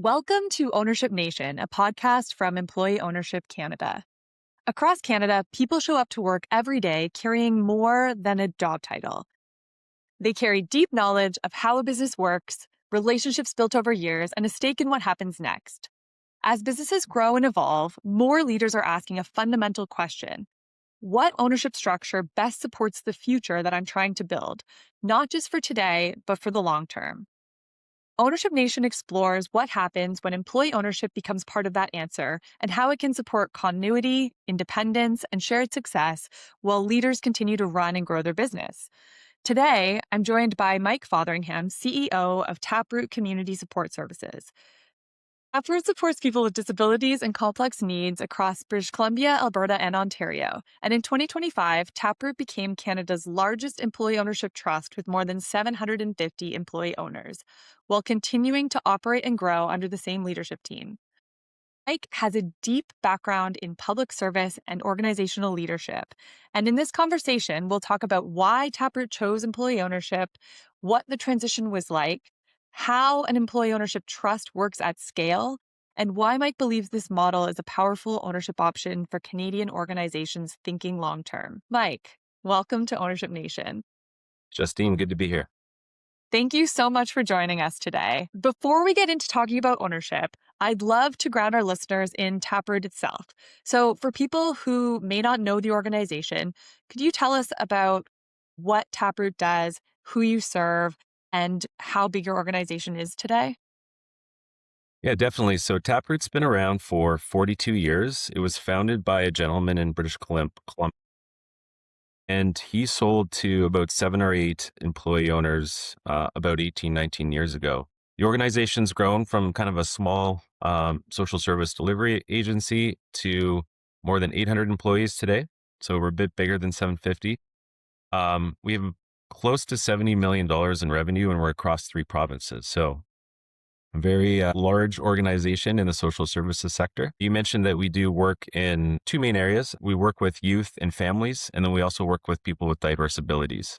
Welcome to Ownership Nation, a podcast from Employee Ownership Canada. Across Canada, people show up to work every day carrying more than a job title. They carry deep knowledge of how a business works, relationships built over years, and a stake in what happens next. As businesses grow and evolve, more leaders are asking a fundamental question. What ownership structure best supports the future that I'm trying to build, not just for today, but for the long term? Ownership Nation explores what happens when employee ownership becomes part of that answer and how it can support continuity, independence, and shared success while leaders continue to run and grow their business. Today, I'm joined by Mike Fotheringham, CEO of Taproot Community Support Services. Taproot supports people with disabilities and complex needs across British Columbia, Alberta, and Ontario. And in 2025, Taproot became Canada's largest employee ownership trust with more than 750 employee owners, while continuing to operate and grow under the same leadership team. Mike has a deep background in public service and organizational leadership. And in this conversation, we'll talk about why Taproot chose employee ownership, what the transition was like, how an employee ownership trust works at scale, and why Mike believes this model is a powerful ownership option for Canadian organizations thinking long term. Mike, welcome to Ownership Nation. Justine, good to be here. Thank you so much for joining us today. Before we get into talking about ownership, I'd love to ground our listeners in Taproot itself. So for people who may not know the organization, could you tell us about what Taproot does, who you serve, and how big your organization is today? Yeah, definitely. So Taproot's been around for 42 years. It was founded by a gentleman in British Columbia, and he sold to about 7 or 8 employee owners about 18, 19 years ago. The organization's grown from kind of a small social service delivery agency to more than 800 employees today. So we're a bit bigger than 750. We have close to $70 million in revenue, and we're across 3 provinces. So a very large organization in the social services sector. You mentioned that we do work in 2 main areas. We work with youth and families, and then we also work with people with diverse abilities.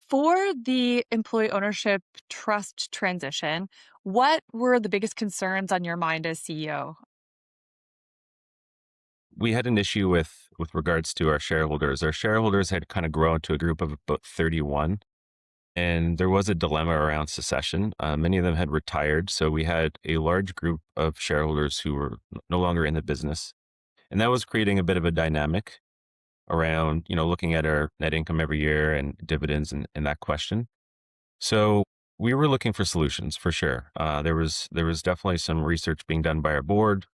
For the employee ownership trust transition, what were the biggest concerns on your mind as CEO? We had an issue with regards to our shareholders. Our shareholders had kind of grown to a group of about 31. And there was a dilemma around succession. Many of them had retired. So we had a large group of shareholders who were no longer in the business. And that was creating a bit of a dynamic around, looking at our net income every year and dividends and that question. So we were looking for solutions for sure. There was definitely some research being done by our board.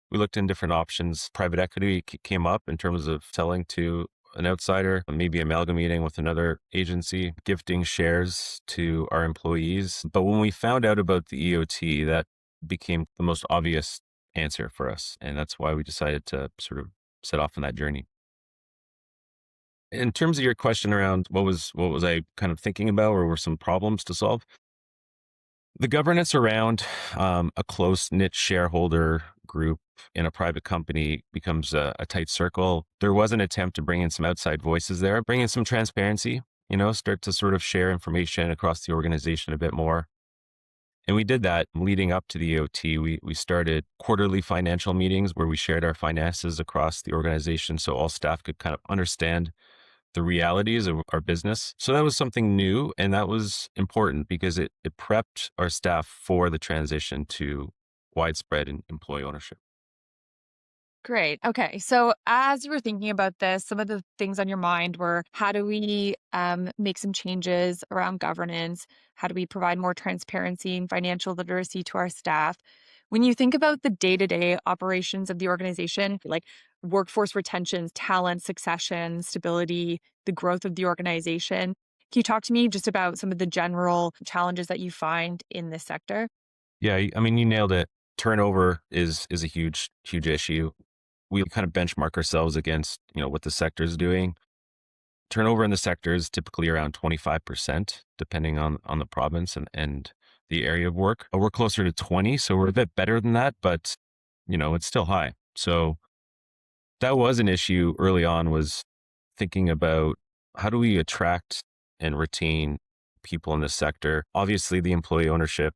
We looked in different options. Private equity came up in terms of selling to an outsider, maybe amalgamating with another agency, gifting shares to our employees. But when we found out about the EOT, that became the most obvious answer for us. And that's why we decided to sort of set off on that journey. In terms of your question around what was I kind of thinking about, or were some problems to solve? The governance around a close-knit shareholder group in a private company becomes a tight circle. There was an attempt to bring in some outside voices there, bring in some transparency, start to sort of share information across the organization a bit more. And we did that leading up to the EOT. We started quarterly financial meetings where we shared our finances across the organization so all staff could kind of understand the realities of our business. So that was something new, and that was important because it prepped our staff for the transition to widespread employee ownership. Great. Okay. So as you were thinking about this, some of the things on your mind were how do we make some changes around governance? How do we provide more transparency and financial literacy to our staff? When you think about the day-to-day operations of the organization, like workforce retention, talent, succession, stability, the growth of the organization, can you talk to me just about some of the general challenges that you find in this sector? Yeah, I mean, you nailed it. Turnover is a huge issue. We kind of benchmark ourselves against, what the sector is doing. Turnover in the sector is typically around 25%, depending on the province and the area of work. We're closer to 20, so we're a bit better than that, but, it's still high. So that was an issue early on, was thinking about how do we attract and retain people in this sector. Obviously, the employee ownership,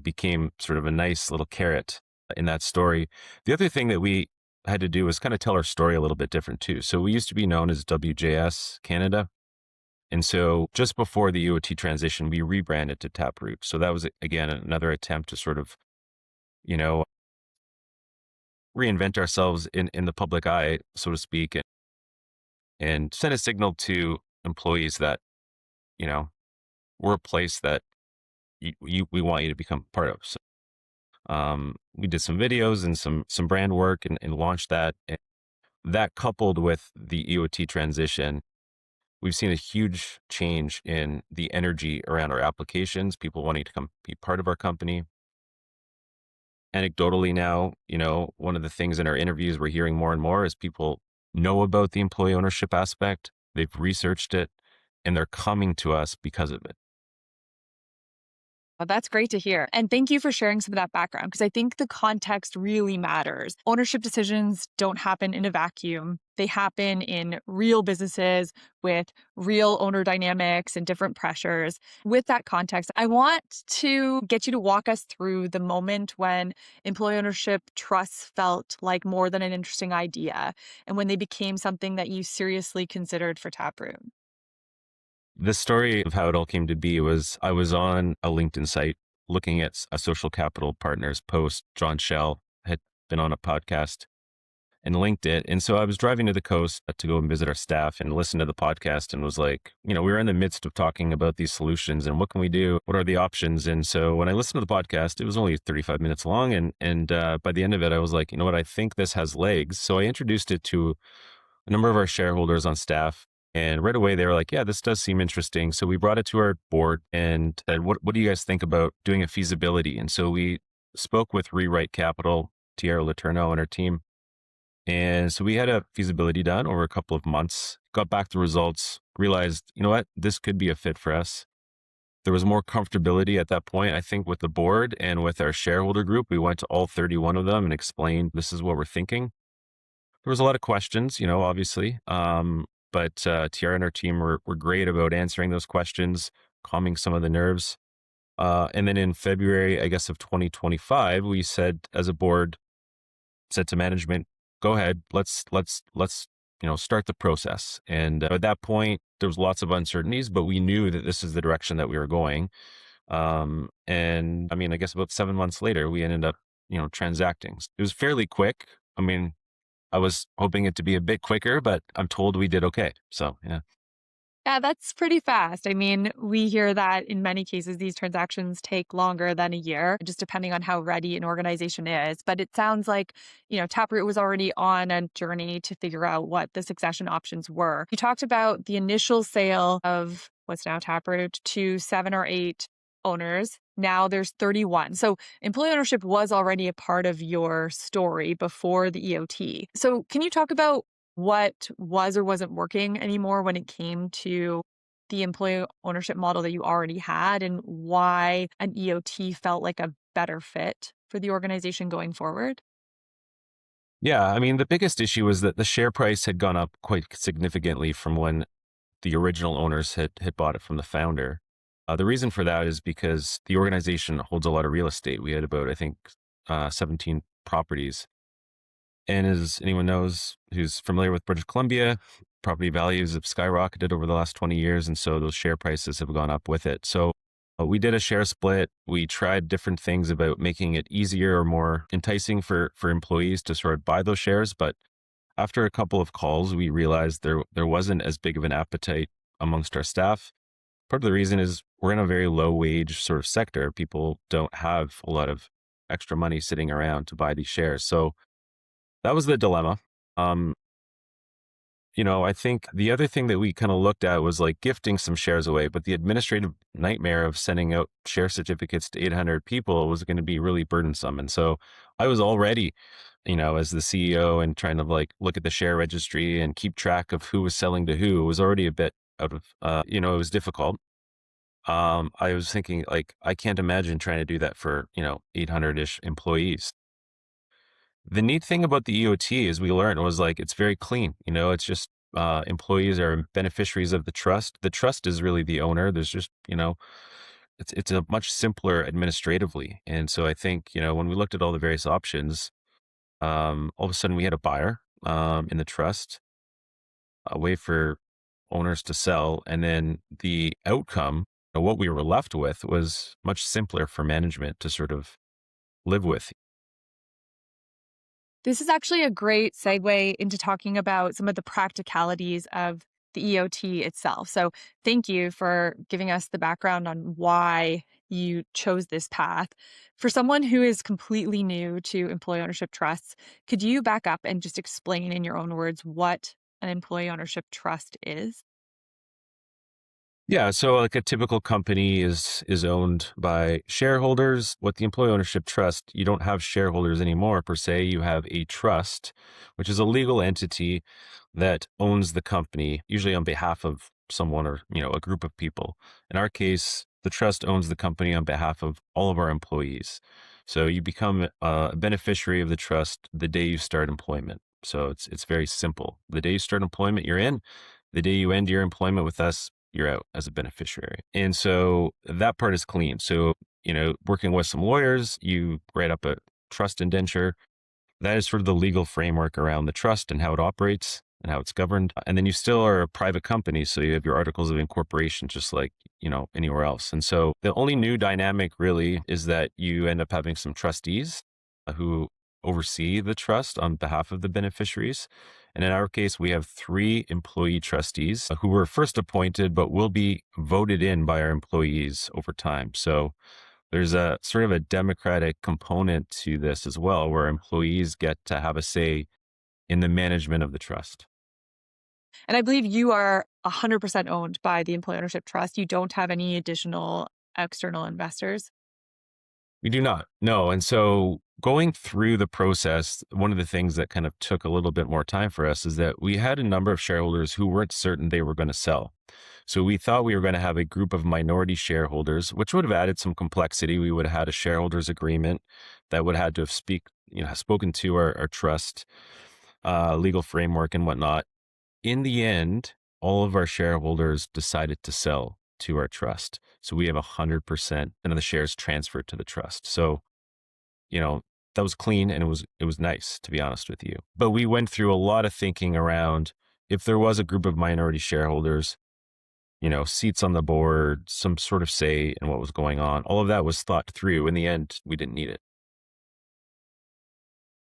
became sort of a nice little carrot in that story. The other thing that we had to do was kind of tell our story a little bit different too. So we used to be known as WJS Canada. And so just before the EOT transition, we rebranded to Taproot. So that was, again, another attempt to sort of, you know, reinvent ourselves in the public eye, so to speak, and send a signal to employees that, we're a place that we want you to become part of. So we did some videos and some brand work and launched that. And that coupled with the EOT transition, we've seen a huge change in the energy around our applications, people wanting to come be part of our company. Anecdotally now, one of the things in our interviews we're hearing more and more is people know about the employee ownership aspect, they've researched it, and they're coming to us because of it. Well, that's great to hear. And thank you for sharing some of that background because I think the context really matters. Ownership decisions don't happen in a vacuum. They happen in real businesses with real owner dynamics and different pressures. With that context, I want to get you to walk us through the moment when employee ownership trusts felt like more than an interesting idea and when they became something that you seriously considered for Taproot. The story of how it all came to be was I was on a LinkedIn site looking at a social capital partners post. John Shell had been on a podcast and linked it. And so I was driving to the coast to go and visit our staff and listen to the podcast and was like, we were in the midst of talking about these solutions and what can we do? What are the options? And so when I listened to the podcast, it was only 35 minutes long. And by the end of it, I was like, you know what? I think this has legs. So I introduced it to a number of our shareholders on staff. And right away, they were like, yeah, this does seem interesting. So we brought it to our board and said, what do you guys think about doing a feasibility? And so we spoke with Rewrite Capital, Tierra Laterno and our team. And so we had a feasibility done over a couple of months, got back the results, realized, you know what, this could be a fit for us. There was more comfortability at that point, I think, with the board and with our shareholder group. We went to all 31 of them and explained, this is what we're thinking. There was a lot of questions, obviously. But Tiara and our team were great about answering those questions, calming some of the nerves. And then in February, I guess, of 2025, we said as a board, said to management, go ahead, let's start the process. And at that point, there was lots of uncertainties, but we knew that this is the direction that we were going. And I mean, I guess about 7 months later, we ended up, transacting. It was fairly quick. I mean, I was hoping it to be a bit quicker, but I'm told we did okay. So, yeah. Yeah, that's pretty fast. I mean, we hear that in many cases, these transactions take longer than a year, just depending on how ready an organization is. But it sounds like, Taproot was already on a journey to figure out what the succession options were. You talked about the initial sale of what's now Taproot to 7 or 8 owners. Now there's 31. So employee ownership was already a part of your story before the EOT. So can you talk about what was or wasn't working anymore when it came to the employee ownership model that you already had and why an EOT felt like a better fit for the organization going forward? Yeah, I mean, the biggest issue was that the share price had gone up quite significantly from when the original owners had bought it from the founder. The reason for that is because the organization holds a lot of real estate. We had about, I think, 17 properties. And as anyone knows who's familiar with British Columbia, property values have skyrocketed over the last 20 years. And so those share prices have gone up with it. So we did a share split. We tried different things about making it easier or more enticing for employees to sort of buy those shares. But after a couple of calls, we realized there wasn't as big of an appetite amongst our staff. Part of the reason is we're in a very low wage sort of sector. People don't have a lot of extra money sitting around to buy these shares. So that was the dilemma. I think the other thing that we kind of looked at was like gifting some shares away, but the administrative nightmare of sending out share certificates to 800 people was going to be really burdensome. And so I was already, as the CEO and trying to like look at the share registry and keep track of who was selling to who was already a bit out of, it was difficult. I was thinking like, I can't imagine trying to do that for, 800-ish employees. The neat thing about the EOT is we learned was like, it's very clean. It's just employees are beneficiaries of the trust. The trust is really the owner. There's just, it's a much simpler administratively. And so I think, when we looked at all the various options, all of a sudden we had a buyer in the trust, a way for owners to sell. And then the outcome, what we were left with was much simpler for management to sort of live with. This is actually a great segue into talking about some of the practicalities of the EOT itself. So, thank you for giving us the background on why you chose this path. For someone who is completely new to employee ownership trusts, could you back up and just explain in your own words what an employee ownership trust is? Yeah, so like a typical company is owned by shareholders. What the employee ownership trust, you don't have shareholders anymore per se. You have a trust, which is a legal entity that owns the company, usually on behalf of someone or, a group of people. In our case, the trust owns the company on behalf of all of our employees. So you become a beneficiary of the trust the day you start employment. So it's very simple. The day you start employment, you're in. The day you end your employment with us, you're out as a beneficiary. And so that part is clean. So, working with some lawyers, you write up a trust indenture. That is sort of the legal framework around the trust and how it operates and how it's governed. And then you still are a private company. So you have your articles of incorporation, just like, anywhere else. And so the only new dynamic really is that you end up having some trustees who oversee the trust on behalf of the beneficiaries. And in our case, we have 3 employee trustees who were first appointed, but will be voted in by our employees over time. So there's a sort of a democratic component to this as well, where employees get to have a say in the management of the trust. And I believe you are 100% owned by the employee ownership trust. You don't have any additional external investors. We do not. No. And so going through the process, one of the things that kind of took a little bit more time for us is that we had a number of shareholders who weren't certain they were going to sell. So we thought we were going to have a group of minority shareholders, which would have added some complexity. We would have had a shareholders agreement that would have had to have spoken to our trust legal framework and whatnot. In the end, all of our shareholders decided to sell to our trust. So we have 100% of the shares transferred to the trust. So, you know, that was clean and it was nice, to be honest with you. But we went through a lot of thinking around if there was a group of minority shareholders, seats on the board, some sort of say in what was going on. All of that was thought through. In the end, we didn't need it.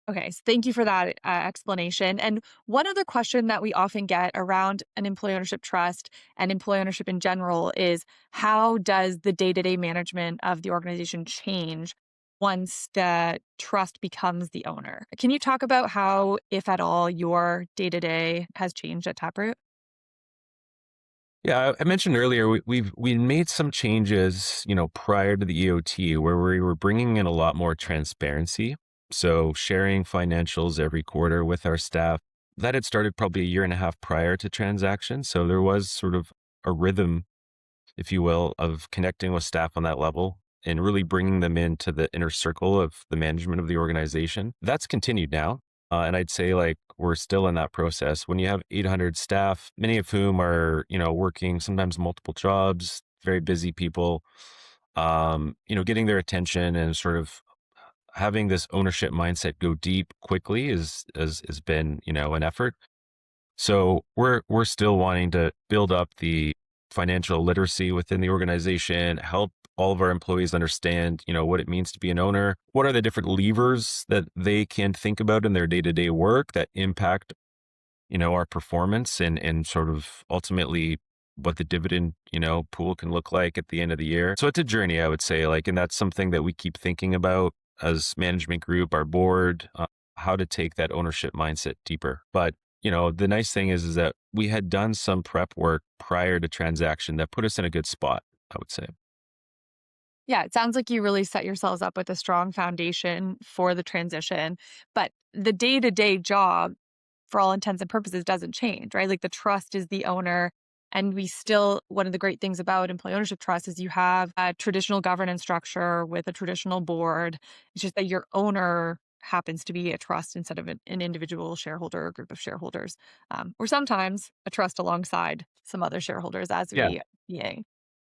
Okay, so thank you for that explanation. And one other question that we often get around an employee ownership trust and employee ownership in general is how does the day-to-day management of the organization change once the trust becomes the owner? Can you talk about how, if at all, your day-to-day has changed at Taproot? Yeah, I mentioned earlier we made some changes, prior to the EOT where we were bringing in a lot more transparency. So sharing financials every quarter with our staff. That had started probably a year and a half prior to transaction. So there was sort of a rhythm, if you will, of connecting with staff on that level and really bringing them into the inner circle of the management of the organization. That's continued now. And I'd say like we're still in that process. When you have 800 staff, many of whom are, working sometimes multiple jobs, very busy people, getting their attention and sort of having this ownership mindset go deep quickly has been, an effort. So we're still wanting to build up the financial literacy within the organization, help all of our employees understand, what it means to be an owner. What are the different levers that they can think about in their day-to-day work that impact, our performance and sort of ultimately what the dividend, pool can look like at the end of the year. So it's a journey, I would say, like, and that's something that we keep thinking about as management group, our board, how to take that ownership mindset deeper. But the nice thing is that we had done some prep work prior to transaction that put us in a good spot, I would say. Yeah, it sounds like you really set yourselves up with a strong foundation for the transition, but the day-to-day job, for all intents and purposes, doesn't change, right? Like the trust is the owner. And we still, one of the great things about employee ownership trust is you have a traditional governance structure with a traditional board. It's just that your owner happens to be a trust instead of an individual shareholder or group of shareholders, or sometimes a trust alongside some other shareholders as Yeah. we being.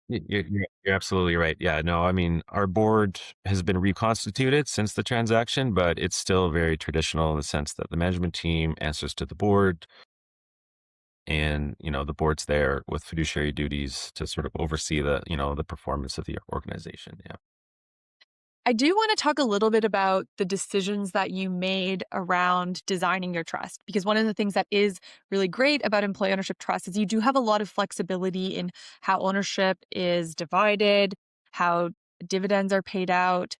You're absolutely right. Yeah, no, I mean, our board has been reconstituted since the transaction, but it's still very traditional in the sense that the management team answers to the board, and the board's there with fiduciary duties to sort of oversee the performance of the organization. Yeah. I do want to talk a little bit about the decisions that you made around designing your trust, because one of the things that is really great about employee ownership trust is you do have a lot of flexibility in how ownership is divided, how dividends are paid out,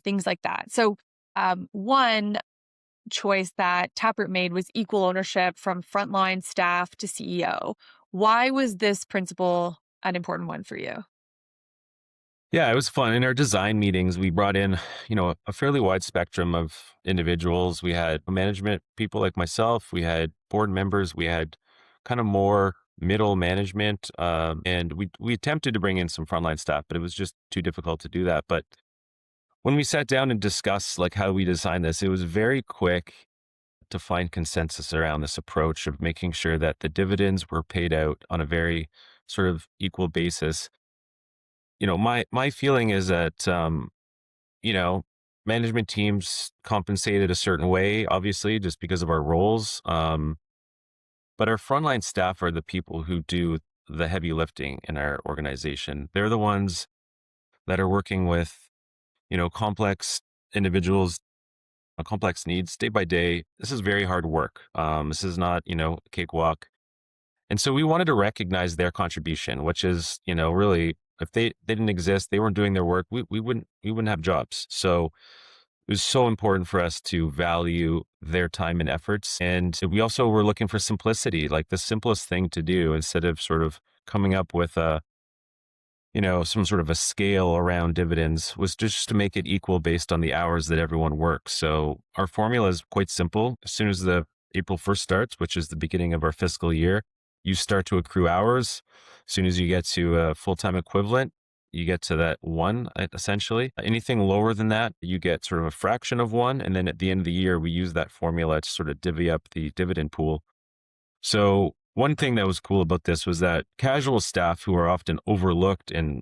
things like that. So, one choice that Taproot made was equal ownership from frontline staff to CEO. Why was this principle an important one for you? Yeah, it was fun. In our design meetings, we brought in, a fairly wide spectrum of individuals. We had management people like myself, we had board members, we had kind of more middle management, and we attempted to bring in some frontline staff, but it was just too difficult to do that. But when we sat down and discussed like how we designed this, it was very quick to find consensus around this approach of making sure that the dividends were paid out on a very sort of equal basis. My feeling is that you know, management teams compensated a certain way, obviously, just because of our roles. But our frontline staff are the people who do the heavy lifting in our organization. They're the ones that are working with, complex individuals, complex needs day by day. This is very hard work. This is not, a cakewalk. And so we wanted to recognize their contribution, which is, really, if they didn't exist, they weren't doing their work, we wouldn't have jobs. So it was so important for us to value their time and efforts. And we also were looking for simplicity, like the simplest thing to do instead of sort of coming up with some sort of a scale around dividends was just to make it equal based on the hours that everyone works. So our formula is quite simple. As soon as the April 1st starts, which is the beginning of our fiscal year, you start to accrue hours. As soon as you get to a full-time equivalent, you get to that one, essentially. Anything lower than that, you get sort of a fraction of one. And then at the end of the year, we use that formula to sort of divvy up the dividend pool. So one thing that was cool about this was that casual staff who are often overlooked in,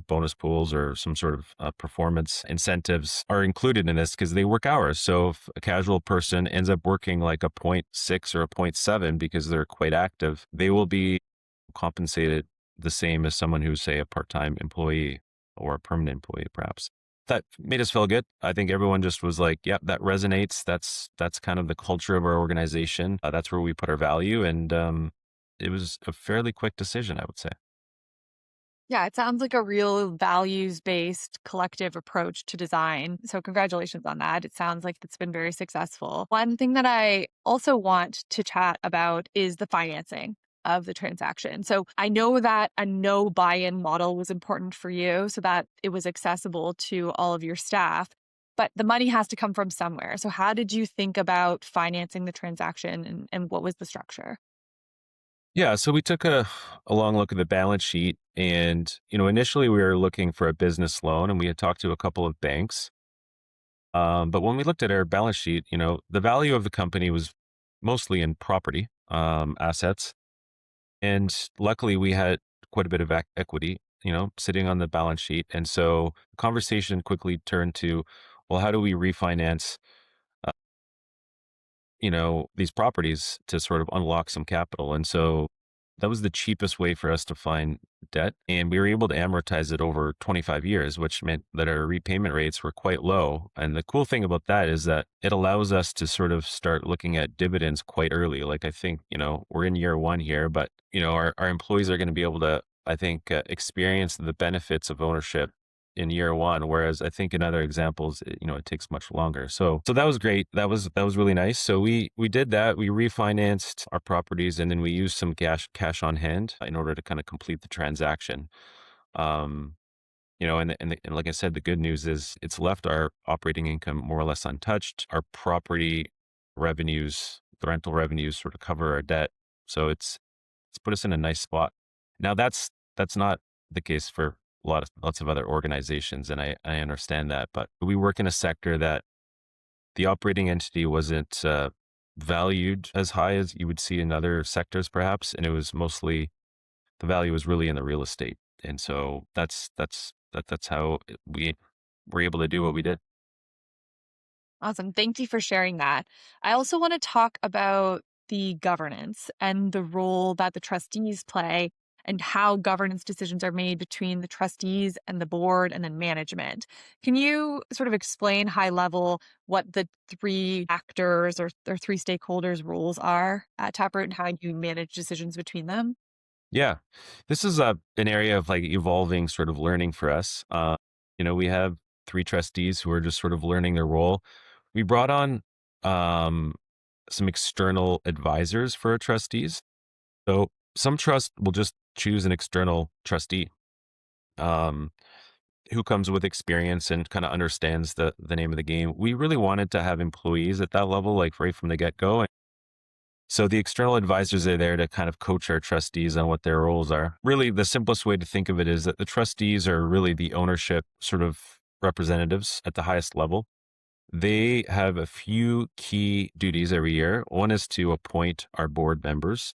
bonus pools or some sort of performance incentives are included in this because they work hours. So if a casual person ends up working like a 0.6 or a 0.7 because they're quite active, they will be compensated the same as someone who's, say, a part-time employee or a permanent employee, perhaps. That made us feel good. I think everyone just was like, "Yep, that resonates. That's kind of the culture of our organization. That's where we put our value." And it was a fairly quick decision, I would say. Yeah, it sounds like a real values-based collective approach to design. So congratulations on that. It sounds like it's been very successful. One thing that I also want to chat about is the financing of the transaction. So I know that a no buy-in model was important for you so that it was accessible to all of your staff, but the money has to come from somewhere. So how did you think about financing the transaction and what was the structure? Yeah, so we took a long look at the balance sheet, and initially we were looking for a business loan, and we had talked to a couple of banks. But when we looked at our balance sheet, the value of the company was mostly in property assets. And luckily, we had quite a bit of equity, sitting on the balance sheet. And so the conversation quickly turned to, well, how do we refinance, uh, these properties to sort of unlock some capital? And so that was the cheapest way for us to find debt. And we were able to amortize it over 25 years, which meant that our repayment rates were quite low. And the cool thing about that is that it allows us to sort of start looking at dividends quite early. Like I think, we're in year one here, but, our employees are going to be able to, I think, experience the benefits of ownership in year one, whereas I think in other examples, it takes much longer. So that was great. That was really nice. So we did that. We refinanced our properties, and then we used some cash on hand in order to kind of complete the transaction. Um, and like I said, the good news is it's left our operating income more or less untouched. Our property revenues, the rental revenues, sort of cover our debt. So it's put us in a nice spot. Now that's not the case for lots of other organizations, and I understand that, but we work in a sector that The operating entity wasn't valued as high as you would see in other sectors, perhaps, and it was mostly the value was really in the real estate. And so that's how we were able to do what we did. Awesome. Thank you for sharing that. I also want to talk about the governance and the role that the trustees play and how governance decisions are made between the trustees and the board and then management. Can you sort of explain high level what the three actors or three stakeholders' roles are at Taproot and how you manage decisions between them? Yeah, this is an area of like evolving sort of learning for us. We have three trustees who are just sort of learning their role. We brought on um, some external advisors for our trustees. So some trust will just choose an external trustee um, who comes with experience and kind of understands the name of the game. We really wanted to have employees at that level, like right from the get go. So the external advisors are there to kind of coach our trustees on what their roles are. Really, the simplest way to think of it is that the trustees are really the ownership sort of representatives at the highest level. They have a few key duties every year. One is to appoint our board members.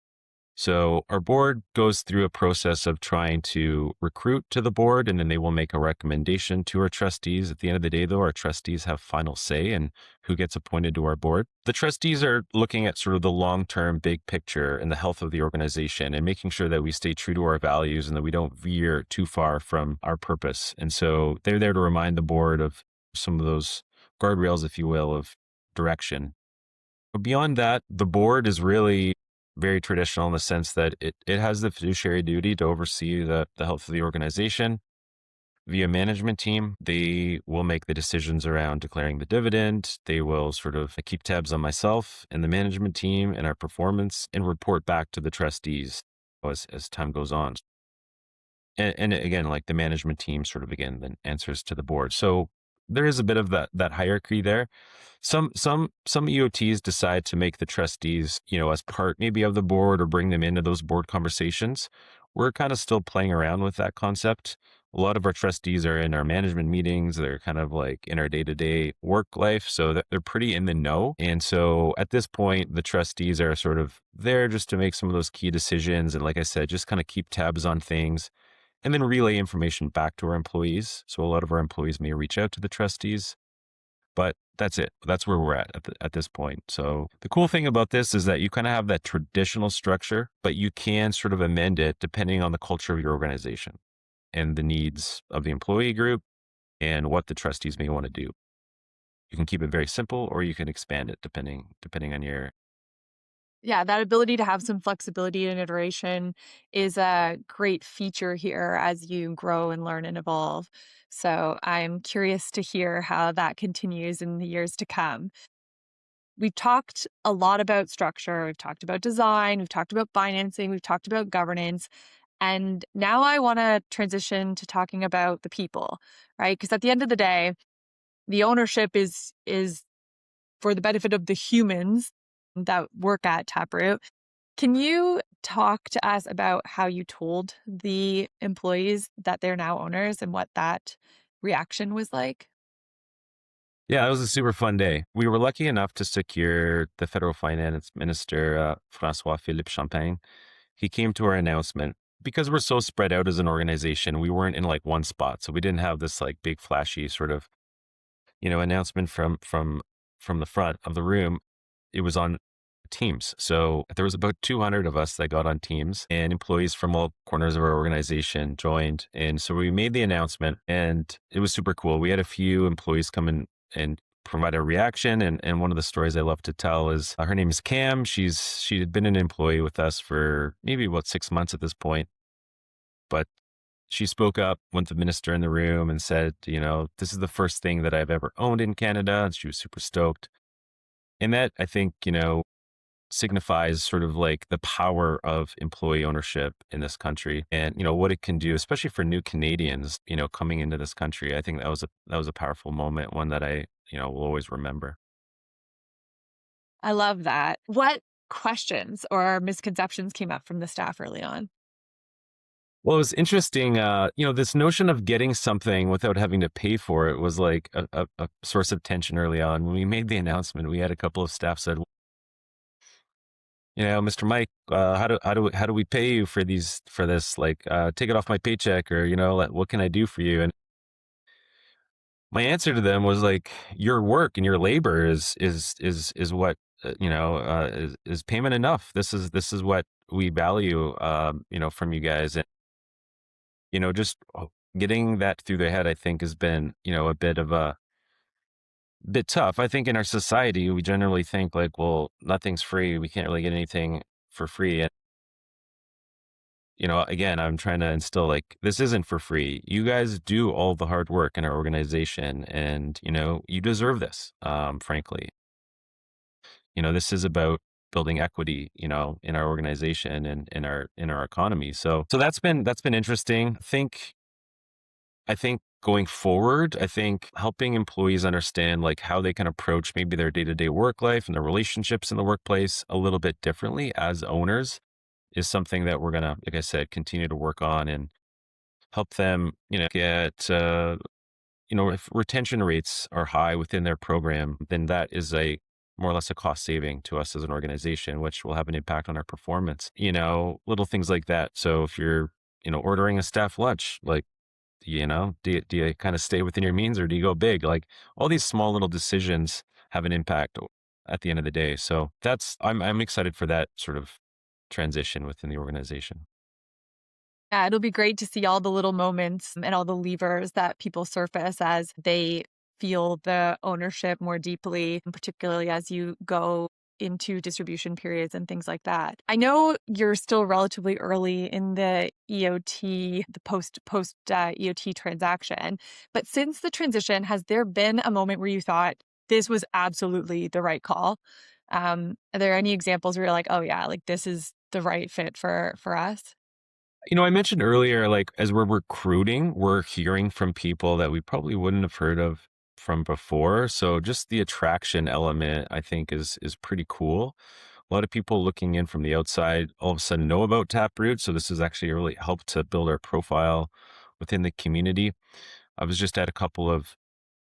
So our board goes through a process of trying to recruit to the board, and then they will make a recommendation to our trustees. At the end of the day, though, our trustees have final say in who gets appointed to our board. The trustees are looking at sort of the long-term big picture and the health of the organization and making sure that we stay true to our values and that we don't veer too far from our purpose. And so they're there to remind the board of some of those guardrails, if you will, of direction. But beyond that, the board is really very traditional in the sense that it has the fiduciary duty to oversee the health of the organization via management team. They will make the decisions around declaring the dividend. They will sort of keep tabs on myself and the management team and our performance and report back to the trustees as time goes on. And again, like the management team sort of again then answers to the board. So there is a bit of that hierarchy there. Some EOTs decide to make the trustees, as part maybe of the board or bring them into those board conversations. We're kind of still playing around with that concept. A lot of our trustees are in our management meetings. They're kind of like in our day-to-day work life. So that they're pretty in the know. And so at this point, the trustees are sort of there just to make some of those key decisions. And like I said, just kind of keep tabs on things and then relay information back to our employees. So a lot of our employees may reach out to the trustees, but that's it. That's where we're at this point. So the cool thing about this is that you kind of have that traditional structure, but you can sort of amend it depending on the culture of your organization and the needs of the employee group and what the trustees may want to do. You can keep it very simple or you can expand it depending on your. Yeah, that ability to have some flexibility and iteration is a great feature here as you grow and learn and evolve. So I'm curious to hear how that continues in the years to come. We've talked a lot about structure, we've talked about design, we've talked about financing, we've talked about governance. And now I want to transition to talking about the people, right? Because at the end of the day, the ownership is for the benefit of the humans that work at Taproot. Can you talk to us about how you told the employees that they're now owners and what that reaction was like? Yeah, it was a super fun day. We were lucky enough to secure the federal finance minister, Francois Philippe Champagne. He came to our announcement because we're so spread out as an organization. We weren't in like one spot, so we didn't have this like big flashy sort of announcement from the front of the room. It was on Teams. So there was about 200 of us that got on Teams, and employees from all corners of our organization joined. And so we made the announcement, and it was super cool. We had a few employees come in and provide a reaction. And one of the stories I love to tell is her name is Cam. She had been an employee with us for maybe about 6 months at this point, but she spoke up, went to the minister in the room and said, this is the first thing that I've ever owned in Canada. And she was super stoked. And that I think, signifies sort of like the power of employee ownership in this country and what it can do, especially for new Canadians, coming into this country. I think that was a powerful moment, one that I will always remember. I love that. What questions or misconceptions came up from the staff early on? Well, it was interesting. This notion of getting something without having to pay for it was like a source of tension early on. When we made the announcement, we had a couple of staff said, Mr. Mike, how do we pay you for this? Like, take it off my paycheck, or like, what can I do for you? And my answer to them was like, your work and your labor is what is payment enough. This is what we value, from you guys. And just getting that through their head, I think, has been, a bit of a bit tough. I think in our society, we generally think like, well, nothing's free. We can't really get anything for free. And, again, I'm trying to instill like, this isn't for free. You guys do all the hard work in our organization, and, you deserve this, frankly. This is about building equity, in our organization and in our economy. So that's been interesting. I think going forward, I think helping employees understand like how they can approach maybe their day-to-day work life and their relationships in the workplace a little bit differently as owners is something that we're gonna, like I said, continue to work on and help them, get if retention rates are high within their program, then that is a more or less a cost saving to us as an organization, which will have an impact on our performance. Little things like that. So if you're, ordering a staff lunch, like, do you kind of stay within your means, or do you go big? Like, all these small little decisions have an impact at the end of the day. So I'm excited for that sort of transition within the organization. Yeah, it'll be great to see all the little moments and all the levers that people surface as they feel the ownership more deeply, and particularly as you go into distribution periods and things like that. I know you're still relatively early in the EOT, the post EOT transaction, but since the transition, has there been a moment where you thought this was absolutely the right call? Are there any examples where you're like, oh yeah, like this is the right fit for us? I mentioned earlier, like, as we're recruiting, we're hearing from people that we probably wouldn't have heard of from before. So just the attraction element, I think, is pretty cool. A lot of people looking in from the outside all of a sudden know about Taproot. So this has actually really helped to build our profile within the community. I was just at a couple of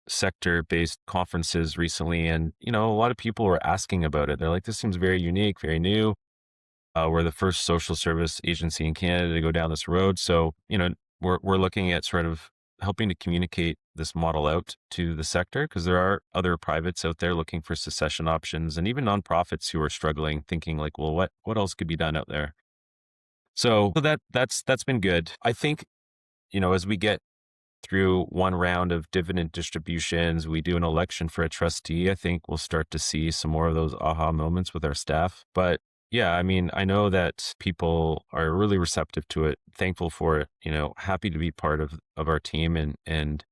sector-based conferences recently, and a lot of people were asking about it. They're like, this seems very unique, very new. We're the first social service agency in Canada to go down this road. So, we're looking at sort of helping to communicate this model out to the sector, because there are other privates out there looking for succession options, and even nonprofits who are struggling, thinking like, well, what else could be done out there? So that's been good. I think, as we get through one round of dividend distributions, we do an election for a trustee, I think we'll start to see some more of those aha moments with our staff. But yeah, I mean, I know that people are really receptive to it, thankful for it, happy to be part of our team. And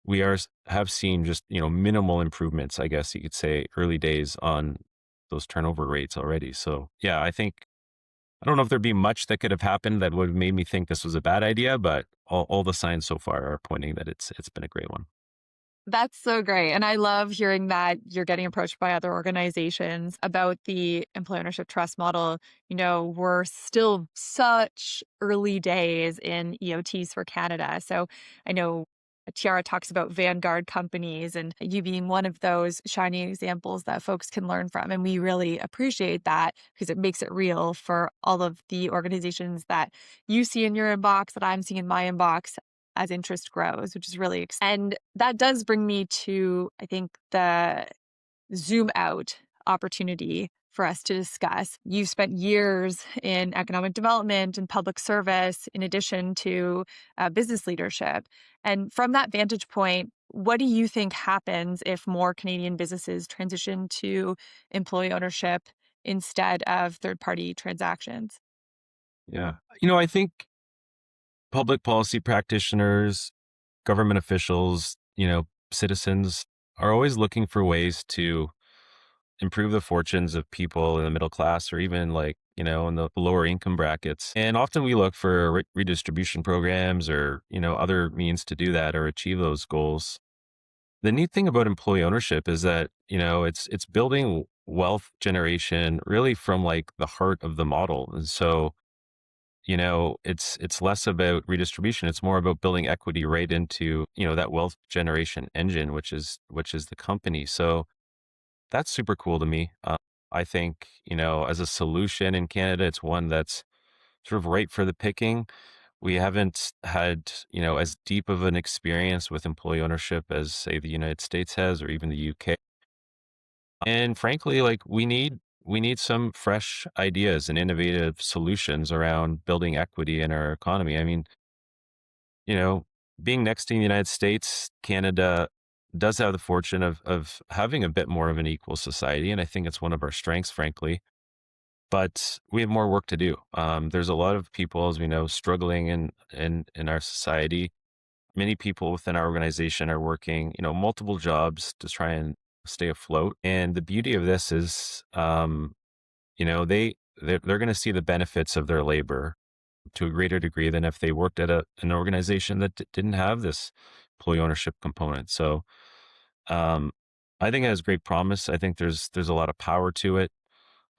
we have seen just, minimal improvements, I guess you could say, early days on those turnover rates already. So yeah, I don't know if there'd be much that could have happened that would have made me think this was a bad idea, but all the signs so far are pointing that it's been a great one. That's so great. And I love hearing that you're getting approached by other organizations about the employee ownership trust model. We're still such early days in EOTs for Canada. So I know Tiara talks about vanguard companies and you being one of those shining examples that folks can learn from. And we really appreciate that because it makes it real for all of the organizations that you see in your inbox, that I'm seeing in my inbox as interest grows, which is really exciting. And that does bring me to, I think, the zoom out opportunity for us to discuss. You've spent years in economic development and public service, in addition to business leadership. And from that vantage point, what do you think happens if more Canadian businesses transition to employee ownership instead of third party transactions? Yeah. I think public policy practitioners, government officials, citizens are always looking for ways to improve the fortunes of people in the middle class, or even like, in the lower income brackets. And often we look for redistribution programs, or, other means to do that or achieve those goals. The neat thing about employee ownership is that, it's building wealth generation really from like the heart of the model. And so it's less about redistribution. It's more about building equity right into, that wealth generation engine, which is the company. So that's super cool to me. I think, as a solution in Canada, it's one that's sort of right for the picking. We haven't had, as deep of an experience with employee ownership as, say, the United States has, or even the UK. And frankly, like we need some fresh ideas and innovative solutions around building equity in our economy. I mean, you know, being next to the United States, Canada does have the fortune of having a bit more of an equal society, and I think it's one of our strengths, frankly. But we have more work to do. There's a lot of people, as we know, struggling in our society. Many people within our organization are working, multiple jobs to try and stay afloat. And the beauty of this is, you know, they they're going to see the benefits of their labor to a greater degree than if they worked at an organization that didn't have this employee ownership component. So, um, I think it has great promise. I think there's a lot of power to it.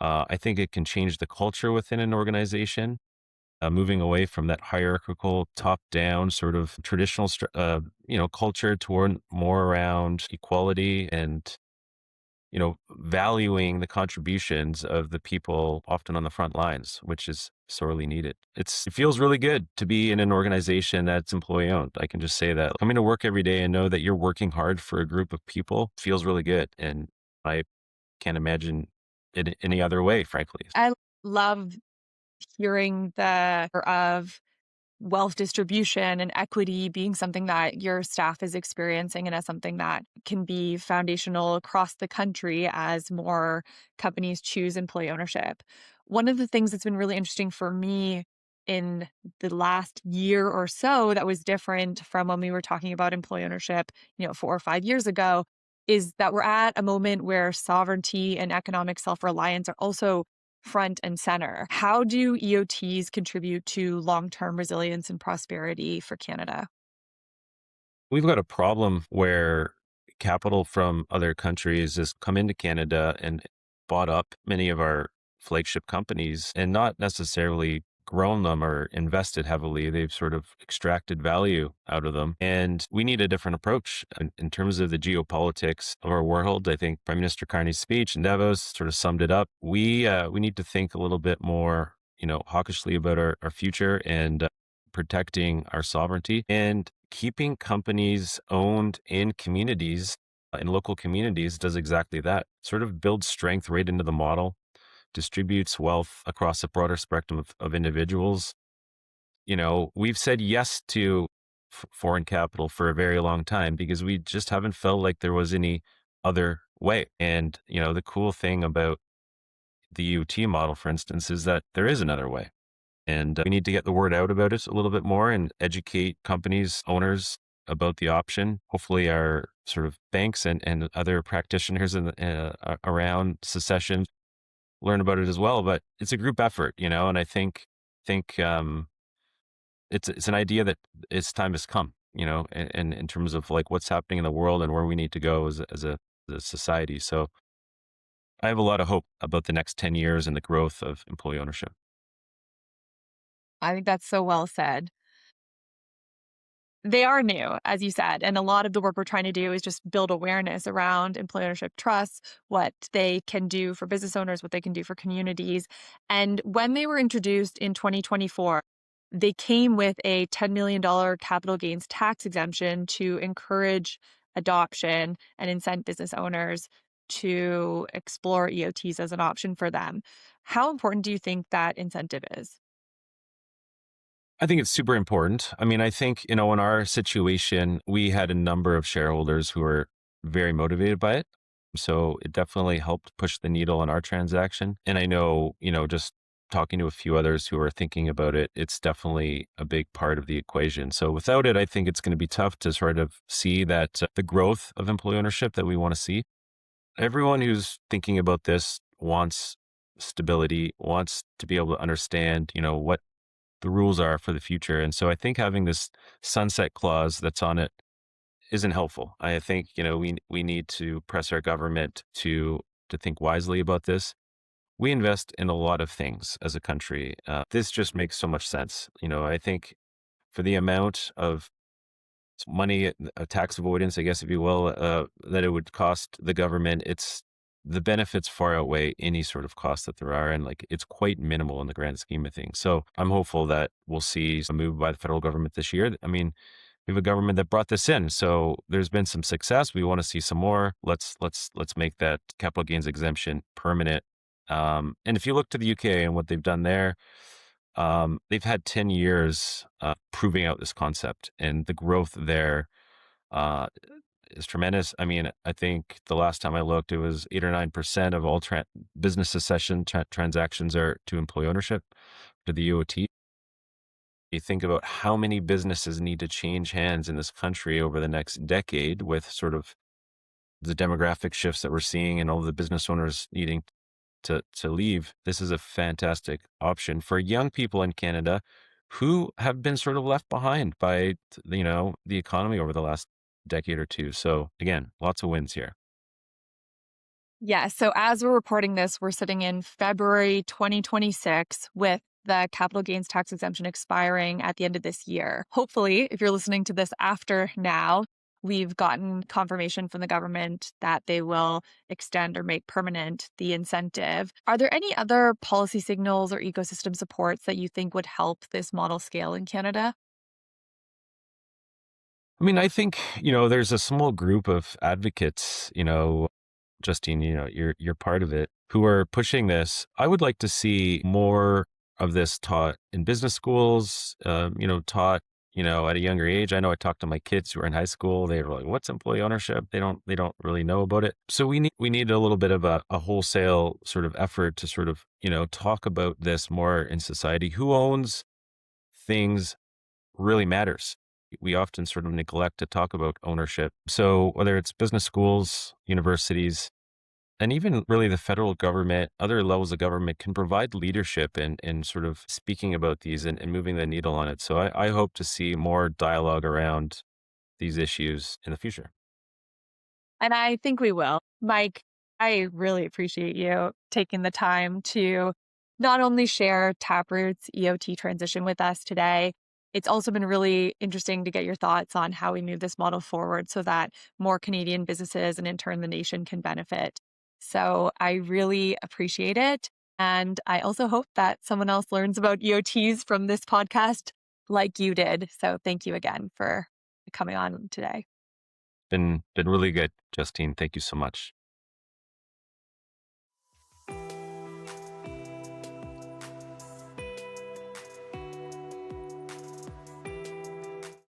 I think it can change the culture within an organization, moving away from that hierarchical, top-down sort of traditional, culture toward more around equality and, valuing the contributions of the people often on the front lines, which is sorely needed. It feels really good to be in an organization that's employee owned. I can just say that coming to work every day and know that you're working hard for a group of people feels really good. And I can't imagine it any other way, frankly. I love hearing the of wealth distribution and equity being something that your staff is experiencing and as something that can be foundational across the country as more companies choose employee ownership. One of the things that's been really interesting for me in the last year or so that was different from when we were talking about employee ownership, 4 or 5 years ago, is that we're at a moment where sovereignty and economic self-reliance are also front and center. How do EOTs contribute to long-term resilience and prosperity for Canada? We've got a problem where capital from other countries has come into Canada and bought up many of our flagship companies and not necessarily grown them or invested heavily. They've sort of extracted value out of them. And we need a different approach in terms of the geopolitics of our world. I think Prime Minister Carney's speech in Davos sort of summed it up. We need to think a little bit more, hawkishly about our future and protecting our sovereignty and keeping companies owned in communities, in local communities, does exactly that. Sort of builds strength right into the model, distributes wealth across a broader spectrum of individuals. We've said yes to foreign capital for a very long time because we just haven't felt like there was any other way. And, the cool thing about the UT model, for instance, is that there is another way. And we need to get the word out about it a little bit more and educate companies, owners about the option. Hopefully, our sort of banks and other practitioners around secession learn about it as well. But it's a group effort, and I think it's an idea that its time has come, and in terms of like what's happening in the world and where we need to go as a society. So I have a lot of hope about the next 10 years and the growth of employee ownership. I think that's so well said. They are new, as you said, and a lot of the work we're trying to do is just build awareness around employee ownership trusts, what they can do for business owners, what they can do for communities. And when they were introduced in 2024, they came with a $10 million capital gains tax exemption to encourage adoption and incent business owners to explore EOTs as an option for them. How important do you think that incentive is? I think it's super important. I mean, I think, in our situation, we had a number of shareholders who were very motivated by it. So it definitely helped push the needle on our transaction. And I know, just talking to a few others who are thinking about it, it's definitely a big part of the equation. So without it, I think it's going to be tough to sort of see that the growth of employee ownership that we want to see. Everyone who's thinking about this wants stability, wants to be able to understand, what the rules are for the future. And so I think having this sunset clause that's on it isn't helpful. I think, we need to press our government to think wisely about this. we invest in a lot of things as a country. This just makes so much sense. I think for the amount of money, tax avoidance, I guess, if you will, that it would cost the government, the benefits far outweigh any sort of cost that there are. And like, it's quite minimal in the grand scheme of things. So I'm hopeful that we'll see some move by the federal government this year. I mean, we have a government that brought this in. So there's been some success. We want to see some more. Let's make that capital gains exemption permanent. And if you look to the UK and what they've done there, they've had 10 years proving out this concept, and the growth there uh, is tremendous. I mean, I think the last time I looked, it was 8 or 9% of all business succession transactions are to employee ownership, to the EOT. You think about how many businesses need to change hands in this country over the next decade with sort of the demographic shifts that we're seeing and all the business owners needing to leave. This is a fantastic option for young people in Canada who have been sort of left behind by, the economy over the last decade or two. So again, lots of wins here. Yeah. So as we're reporting this, we're sitting in February 2026 with the capital gains tax exemption expiring at the end of this year. Hopefully, if you're listening to this after now, we've gotten confirmation from the government that they will extend or make permanent the incentive. Are there any other policy signals or ecosystem supports that you think would help this model scale in Canada? I mean, I think, there's a small group of advocates, Justine, you're part of it, who are pushing this. I would like to see more of this taught in business schools, taught, at a younger age. I know I talked to my kids who are in high school. They were like, "What's employee ownership?" They don't really know about it. So we need a little bit of a wholesale sort of effort to sort of, talk about this more in society. Who owns things really matters. We often sort of neglect to talk about ownership. So whether it's business schools, universities, and even really the federal government, other levels of government can provide leadership in sort of speaking about these and moving the needle on it. So I hope to see more dialogue around these issues in the future. And I think we will. Mike, I really appreciate you taking the time to not only share Taproot's EOT transition with us today, it's also been really interesting to get your thoughts on how we move this model forward so that more Canadian businesses and in turn the nation can benefit. So I really appreciate it. And I also hope that someone else learns about EOTs from this podcast like you did. So thank you again for coming on today. Been really good, Justine. Thank you so much.